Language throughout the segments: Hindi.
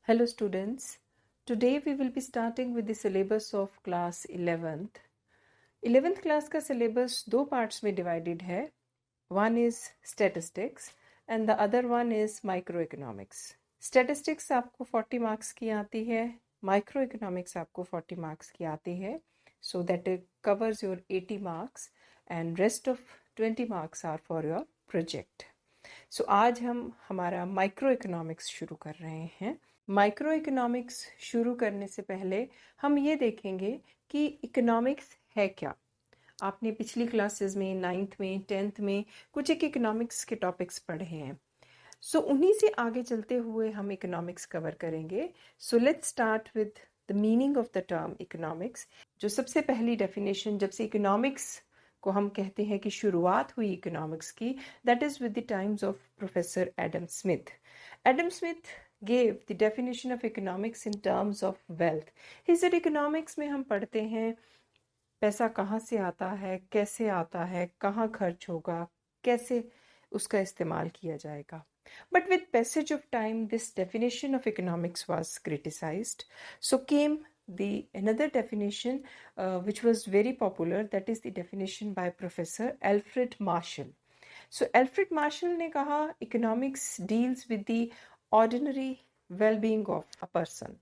Hello students, today we will be starting with the syllabus of class 11th. 11th class का syllabus दो parts में divided है. One is statistics and the other one is microeconomics. Statistics आपको 40 marks की आती है, microeconomics आपको 40 marks की आती है. So that it covers your 80 marks and rest of 20 marks are for your project. So आज हम हमारा माइक्रोइकोनॉमिक्स शुरू कर रहे हैं. माइक्रोइकोनॉमिक्स शुरू करने से पहले हम ये देखेंगे कि इकोनॉमिक्स है क्या. आपने पिछली क्लासेस में 9th में 10th में कुछ एक इकोनॉमिक्स के टॉपिक्स पढ़े हैं. सो उन्हीं से आगे चलते हुए हम इकोनॉमिक्स कवर करेंगे. So let's start with the meaning of the term economics. जो सबसे पहली डेफिनेशन जब से इकोनॉमिक्स को हम कहते हैं कि शुरुआत हुई इकोनॉमिक्स की, that is with the times of professor Adam Smith. Adam Smith gave the definition of economics in terms of wealth. He said economics में हम पढ़ते हैं पैसा कहाँ से आता है, कैसे आता है, कहाँ खर्च होगा, कैसे उसका इस्तेमाल किया जाएगा. But with passage of time, this definition of economics was criticized. So came the another definition which was very popular, that is the definition by Professor Alfred Marshall. So Alfred Marshall ने कहा economics deals with the ordinary wellbeing of a person.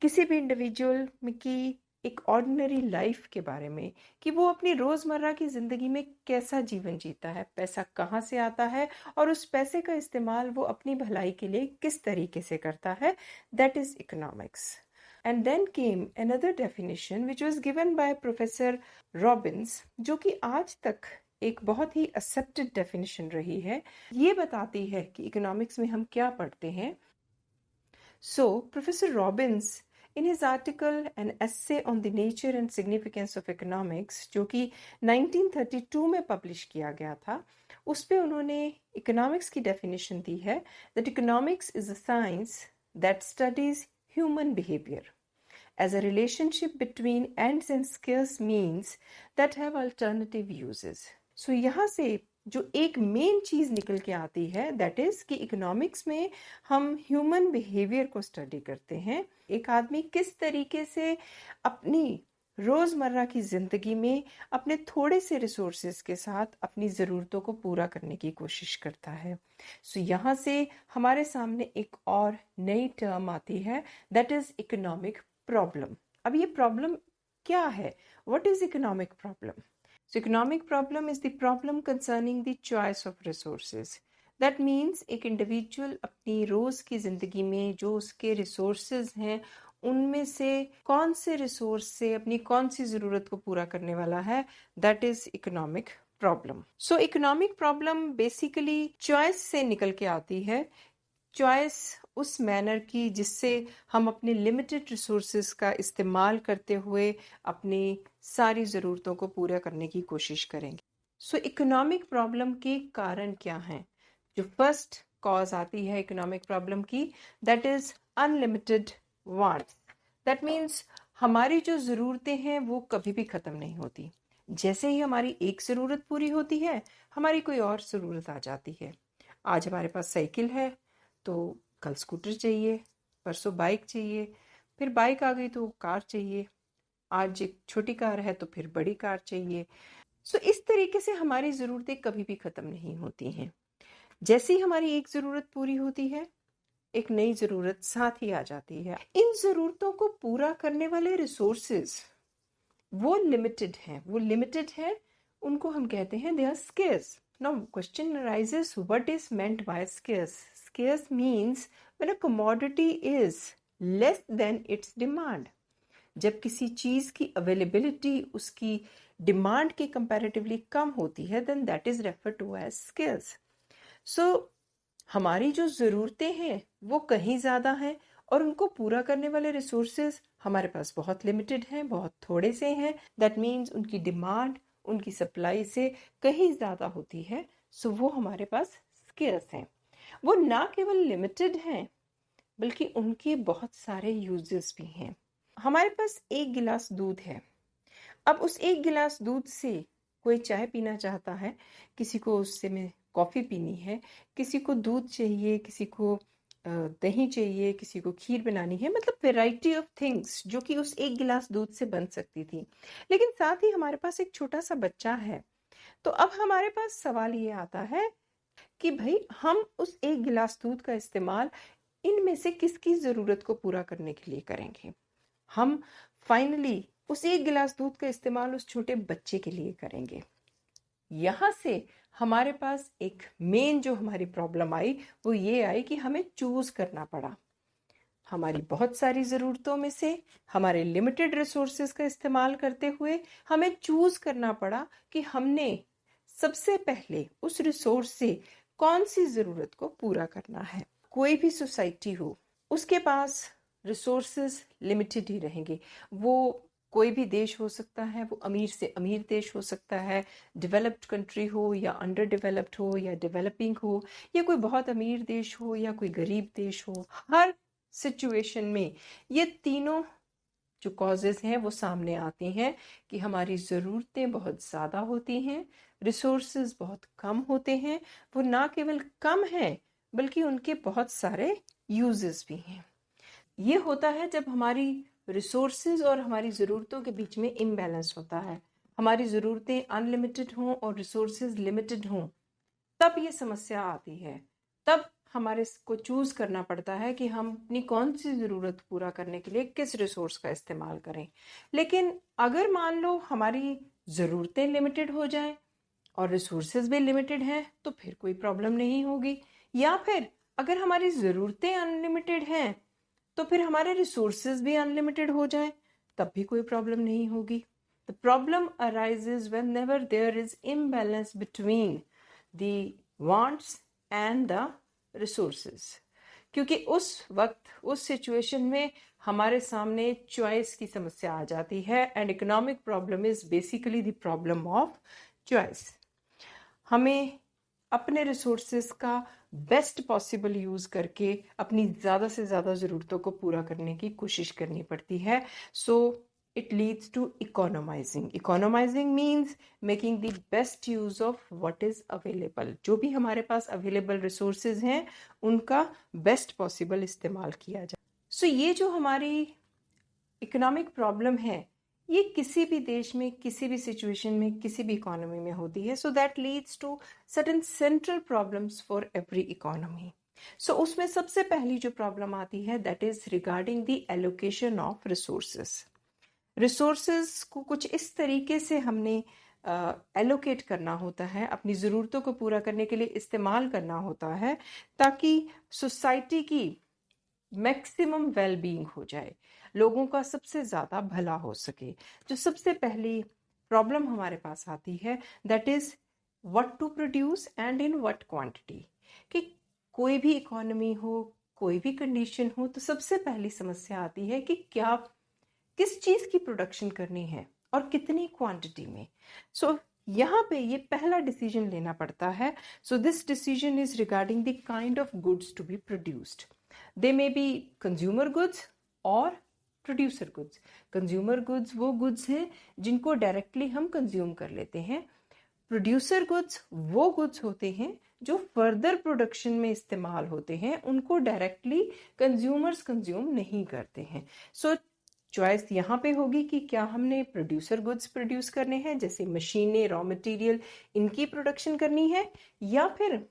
किसी भी इंडिविजुअल की एक ऑर्डिनरी लाइफ के बारे में कि वो अपनी रोज़मर्रा की ज़िंदगी में कैसा जीवन जीता है, पैसा कहाँ से आता है और उस पैसे का इस्तेमाल वो अपनी भलाई के लिए किस तरीके से करता है. That is economics. And then came another definition which was given by professor Robbins, जो कि आज तक एक बहुत ही एक्सेप्टेड डेफिनेशन रही है. ये बताती है कि इकोनॉमिक्स में हम क्या पढ़ते हैं. So professor Robins in his article an essay on the nature and significance of economics, जो कि 1932 में पब्लिश किया गया था, उस पे उन्होंने इकोनॉमिक्स की डेफिनेशन दी है that economics is a science that studies human behaviour as a relationship between ends and scarce means that have alternative uses. So यहाँ से जो एक मेन चीज़ निकल के आती है दैट इज़ कि इकोनॉमिक्स में हम ह्यूमन बिहेवियर को स्टडी करते हैं. एक आदमी किस तरीके से अपनी रोज़मर्रा की ज़िंदगी में अपने थोड़े से रिसोर्सेज के साथ अपनी ज़रूरतों को पूरा करने की कोशिश करता है. सो यहाँ से हमारे सामने एक और नई टर्म आती है दैट इज़ इकोनॉमिक प्रॉब्लम. अब ये प्रॉब्लम क्या है? What is economic problem? So economic problem is the problem concerning the choice of resources. That means एक इंडिविजुअल अपनी रोज़ की ज़िंदगी में जो उसके रिसोर्सेज हैं उनमें से कौन से रिसोर्स से अपनी कौन सी ज़रूरत को पूरा करने वाला है, that is economic problem. So economic problem basically choice से निकल के आती है. चॉइस उस मैनर की जिससे हम अपने लिमिटेड रिसोर्सेज का इस्तेमाल करते हुए अपनी सारी ज़रूरतों को पूरा करने की कोशिश करेंगे. सो इकोनॉमिक प्रॉब्लम के कारण क्या हैं? जो फर्स्ट कॉज आती है इकोनॉमिक प्रॉब्लम की, that is unlimited wants. That means हमारी जो ज़रूरतें हैं वो कभी भी ख़त्म नहीं होती. जैसे ही हमारी एक ज़रूरत पूरी होती है हमारी कोई और ज़रूरत आ जाती है. आज हमारे पास साइकिल है तो कल स्कूटर चाहिए, परसों बाइक चाहिए, फिर बाइक आ गई तो कार चाहिए, आज एक छोटी कार है तो फिर बड़ी कार चाहिए. सो इस तरीके से हमारी ज़रूरतें कभी भी ख़त्म नहीं होती हैं. जैसे ही हमारी एक ज़रूरत पूरी होती है एक नई ज़रूरत साथ ही आ जाती है. इन ज़रूरतों को पूरा करने वाले रिसोर्सेज वो लिमिटेड हैं, उनको हम कहते हैं they are scarce. Now question arises, what is meant by scarce? Scarce means when a commodity is less than its demand. जब किसी चीज़ की अवेलेबिलिटी उसकी डिमांड के कंपैरेटिवली कम होती है then that is referred to as scarce. So हमारी जो ज़रूरतें हैं वो कहीं ज़्यादा हैं और उनको पूरा करने वाले रिसोर्सेज हमारे पास बहुत लिमिटेड हैं, बहुत थोड़े से हैं. दैट मीन्स उनकी डिमांड उनकी सप्लाई से कहीं ज़्यादा होती है. सो वो हमारे पास स्केर्स हैं. वो ना केवल लिमिटेड हैं बल्कि उनके बहुत सारे यूजेस भी हैं. हमारे पास एक गिलास दूध है. अब उस एक गिलास दूध से कोई चाय पीना चाहता है, किसी को उससे में कॉफ़ी पीनी है, किसी को दूध चाहिए, किसी को दही चाहिए, किसी को खीर बनानी है, मतलब वैरायटी ऑफ थिंग्स जो कि उस एक गिलास दूध से बन सकती थी। लेकिन साथ ही हमारे पास एक छोटा सा बच्चा है, तो अब हमारे पास सवाल ये आता है कि भाई हम उस एक गिलास दूध का इस्तेमाल इनमें से किसकी ज़रूरत को पूरा करने के लिए करेंगे। हम फाइनली उस एक गिलास दूध का इस्तेमाल उस छोटे बच्चे के लिए करेंगे। यहाँ से हमारे पास एक मेन जो हमारी प्रॉब्लम आई वो ये आई कि हमें चूज करना पड़ा। हमारी बहुत सारी ज़रूरतों में से हमारे लिमिटेड रिसोर्सेज का इस्तेमाल करते हुए हमें चूज करना पड़ा कि हमने सबसे पहले उस रिसोर्स से कौन सी ज़रूरत को पूरा करना है। कोई भी सोसाइटी हो उसके पास रिसोर्सेज लिमिटेड ही रहेंगे। वो कोई भी देश हो सकता है, वो अमीर से अमीर देश हो सकता है, डेवलप्ड कंट्री हो या अंडर डेवलप्ड हो या डेवलपिंग हो, या कोई बहुत अमीर देश हो या कोई गरीब देश हो। हर सिचुएशन में ये तीनों जो कॉजेज हैं वो सामने आती हैं कि हमारी ज़रूरतें बहुत ज़्यादा होती हैं, रिसोर्सेज बहुत कम होते हैं। वो ना केवल कम हैं बल्कि उनके बहुत सारे यूजेस भी हैं। ये होता है जब हमारी रिसोर्सेज और हमारी ज़रूरतों के बीच में इम्बैलेंस होता है। हमारी ज़रूरतें अनलिमिटेड हों और रिसोर्सेज लिमिटेड हों, तब ये समस्या आती है। तब हमारे को चूज करना पड़ता है कि हम अपनी कौन सी ज़रूरत पूरा करने के लिए किस रिसोर्स का इस्तेमाल करें। लेकिन अगर मान लो हमारी ज़रूरतें लिमिटेड हो जाएं और रिसोर्सेज भी लिमिटेड हैं तो फिर कोई प्रॉब्लम नहीं होगी। या फिर अगर हमारी ज़रूरतें अनलिमिटेड हैं तो फिर हमारे रिसोर्सेज भी अनलिमिटेड हो जाएं, तब भी कोई प्रॉब्लम नहीं होगी। The problem arises whenever there is imbalance between the wants and the resources, क्योंकि उस वक्त उस सिचुएशन में हमारे सामने चॉइस की समस्या आ जाती है। And economic problem is basically the problem of choice. हमें अपने रिसोर्सेज का बेस्ट पॉसिबल यूज़ करके अपनी ज़्यादा से ज़्यादा ज़रूरतों को पूरा करने की कोशिश करनी पड़ती है। So it leads to economising. Economising means making the best use of what is available. जो भी हमारे पास अवेलेबल रिसोर्सेज हैं उनका बेस्ट पॉसिबल इस्तेमाल किया जाए। सो ये जो हमारी इकोनॉमिक प्रॉब्लम है ये किसी भी देश में, किसी भी सिचुएशन में, किसी भी इकोनॉमी में होती है। So that leads to certain central problems for every economy. So उसमें सबसे पहली जो प्रॉब्लम आती है that is regarding the allocation of resources. Resources को कुछ इस तरीके से हमने एलोकेट करना होता है, अपनी ज़रूरतों को पूरा करने के लिए इस्तेमाल करना होता है ताकि सोसाइटी की मैक्सिमम वेलबींग हो जाए, लोगों का सबसे ज़्यादा भला हो सके। जो सबसे पहली प्रॉब्लम हमारे पास आती है that is what to produce and in what quantity. कि कोई भी इकोनॉमी हो, कोई भी कंडीशन हो, तो सबसे पहली समस्या आती है कि क्या किस चीज़ की प्रोडक्शन करनी है और कितनी क्वांटिटी में। सो यहाँ पे ये पहला डिसीजन लेना पड़ता है। So this decision is regarding the kind of goods to be produced. They may be consumer goods और प्रोड्यूसर गुड्स। कंज्यूमर गुड्स वो गुड्स हैं जिनको डायरेक्टली हम कंज्यूम कर लेते हैं। प्रोड्यूसर गुड्स वो गुड्स होते हैं जो फर्दर प्रोडक्शन में इस्तेमाल होते हैं, उनको डायरेक्टली कंज्यूमर्स कंज्यूम नहीं करते हैं। सो चॉइस यहाँ पे होगी कि क्या हमने प्रोड्यूसर गुड्स प्रोड्यूस करने हैं, जैसे मशीनें, रॉ मटेरियल, इनकी प्रोडक्शन करनी है, या फिर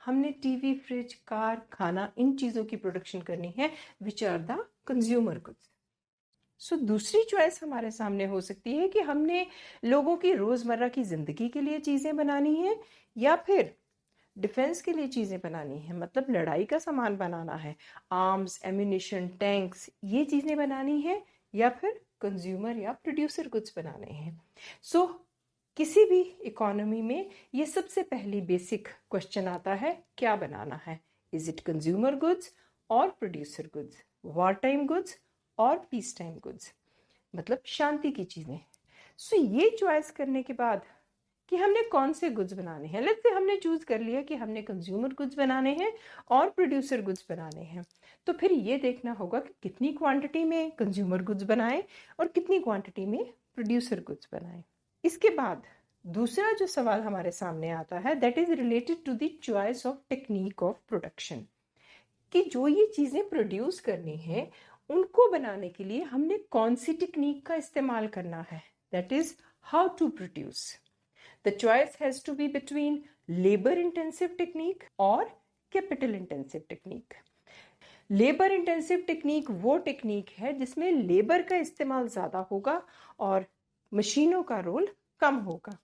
हमने टीवी, फ्रिज, कार, खाना, इन चीज़ों की प्रोडक्शन करनी है which are the consumer goods. So दूसरी चॉइस हमारे सामने हो सकती है कि हमने लोगों की रोज़मर्रा की ज़िंदगी के लिए चीज़ें बनानी है या फिर डिफेंस के लिए चीज़ें बनानी है, मतलब लड़ाई का सामान बनाना है, आर्म्स, एम्यूनिशन, टैंक्स, ये चीज़ें बनानी है, या फिर कंज्यूमर या प्रोड्यूसर गुड्स बनाने हैं। सो किसी भी इकोनॉमी में ये सबसे पहली बेसिक क्वेश्चन आता है, क्या बनाना है, इज इट कंज्यूमर गुड्स और producer goods, war time goods और पीस टाइम गुड्स, मतलब शांति की चीज़ें। सो ये चॉइस करने के बाद कि हमने कौन से गुड्स बनाने हैं, लेट्स से हमने चूज कर लिया कि हमने कंज्यूमर गुड्स बनाने हैं और प्रोड्यूसर गुड्स बनाने हैं, तो फिर ये देखना होगा कि कितनी क्वांटिटी में कंज्यूमर गुड्स बनाएं और कितनी क्वांटिटी में प्रोड्यूसर गुड्स बनाएं। इसके बाद दूसरा जो सवाल हमारे सामने आता है that is related to the choice of technique of production. कि जो ये चीज़ें प्रोड्यूस करनी है उनको बनाने के लिए हमने कौन सी टेक्निक का इस्तेमाल करना है, that is how to produce. The choice has to be between labour intensive technique और capital intensive technique. Labour intensive technique वो टेक्निक है जिसमें लेबर का इस्तेमाल ज़्यादा होगा और मशीनों का रोल कम होगा,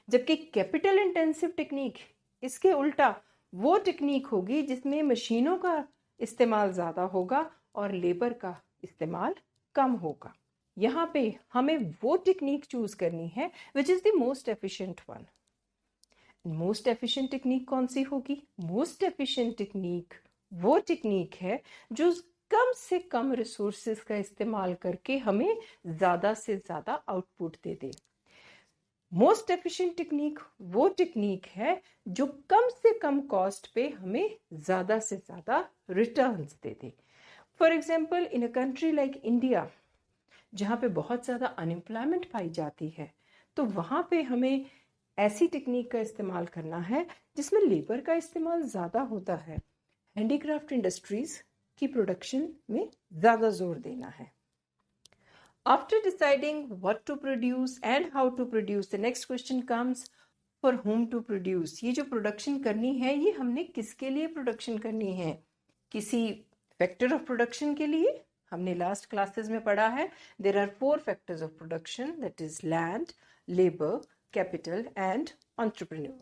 जबकि कैपिटल इंटेंसिव टेक्निक इसके उल्टा वो टेक्निक होगी जिसमें मशीनों का इस्तेमाल ज़्यादा होगा और लेबर का इस्तेमाल कम होगा. यहाँ पे हमें वो टेक्निक चूज करनी है which is the most efficient one. Most efficient technique कौन सी होगी? मोस्ट एफिशिएंट टेक्निक वो टेक्निक है जो कम से कम रिसोर्सेज का इस्तेमाल करके हमें ज़्यादा से ज़्यादा आउटपुट दे दे. मोस्ट एफिशिएंट टेक्निक वो टेक्निक है जो कम से कम कॉस्ट पे हमें ज़्यादा से ज़्यादा returns they they. For example, in a country like India जहाँ पे बहुत ज़्यादा अनएम्प्लॉयमेंट पाई जाती है, तो वहाँ पे हमें ऐसी टेक्निक का इस्तेमाल करना है जिसमें लेबर का इस्तेमाल ज़्यादा होता है. हैंडीक्राफ्ट इंडस्ट्रीज की प्रोडक्शन में ज़्यादा जोर देना है. After deciding what to produce and how to produce, the next question comes for whom to produce. ये जो प्रोडक्शन करनी है ये हमने किसके लिए प्रोडक्शन करनी है? किसी फैक्टर ऑफ प्रोडक्शन के लिए? हमने लास्ट क्लासेस में पढ़ा है there are 4 factors of production, that is land, labor, capital and entrepreneur.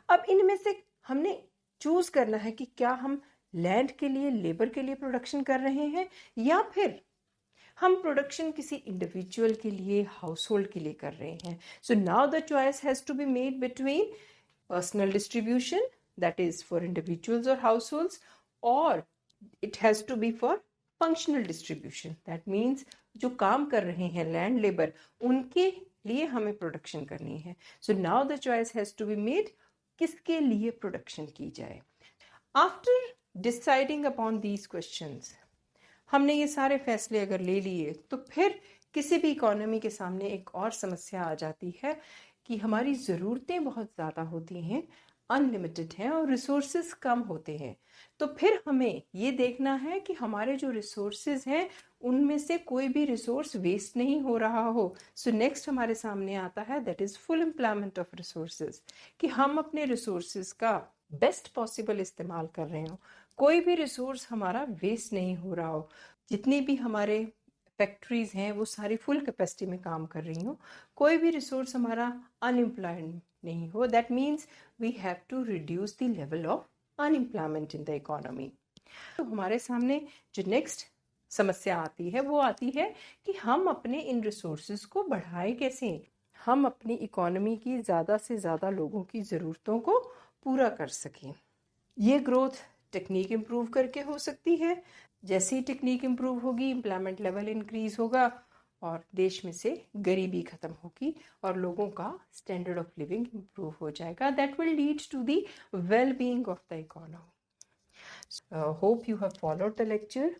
अब इनमें से हमने चूज करना है कि क्या हम लैंड के लिए, लेबर के लिए प्रोडक्शन कर रहे हैं या फिर हम प्रोडक्शन किसी इंडिविजुअल के लिए, हाउस होल्ड के लिए कर रहे हैं. So now the choice has to be made between personal distribution, that is for individuals और हाउस होल्ड्स, और it has to be for functional distribution, that means जो काम कर रहे हैं लैंड लेबर उनके लिए हमें प्रोडक्शन करनी है. So now the choice has to be made किसके लिए प्रोडक्शन की जाए. After deciding upon these questions, हमने ये सारे फैसले अगर ले लिए तो फिर किसी भी इकोनॉमी के सामने एक और समस्या आ जाती है कि हमारी ज़रूरतें बहुत ज़्यादा होती हैं, अनलिमिटेड हैं और रिसोर्सेज कम होते हैं. तो फिर हमें ये देखना है कि हमारे जो रिसोर्सेज हैं उनमें से कोई भी रिसोर्स वेस्ट नहीं हो रहा हो. सो नेक्स्ट हमारे सामने आता है that is full employment of resources, कि हम अपने रिसोर्सेज का बेस्ट पॉसिबल इस्तेमाल कर रहे हो, कोई भी रिसोर्स हमारा वेस्ट नहीं हो रहा हो. जितनी भी हमारे फैक्ट्रीज हैं वो सारी फुल कैपेसिटी में काम कर रही हो, कोई भी रिसोर्स हमारा अनएम्प्लॉयड नहीं हो. That means we have to reduce the level of unemployment in the economy. तो हमारे सामने जो नेक्स्ट समस्या आती है वो आती है कि हम अपने इन रिसोर्सेज को बढ़ाएं कैसे, हम अपनी इकोनॉमी की ज़्यादा से ज़्यादा लोगों की ज़रूरतों को पूरा कर सकें. ये ग्रोथ टेक्निक इम्प्रूव करके हो सकती है. जैसे ही टेक्निक इम्प्रूव होगी, एम्प्लॉयमेंट लेवल इंक्रीज होगा और देश में से गरीबी खत्म होगी और लोगों का स्टैंडर्ड ऑफ लिविंग इम्प्रूव हो जाएगा. That will lead to the well being of the economy. Hope you have followed the lecture.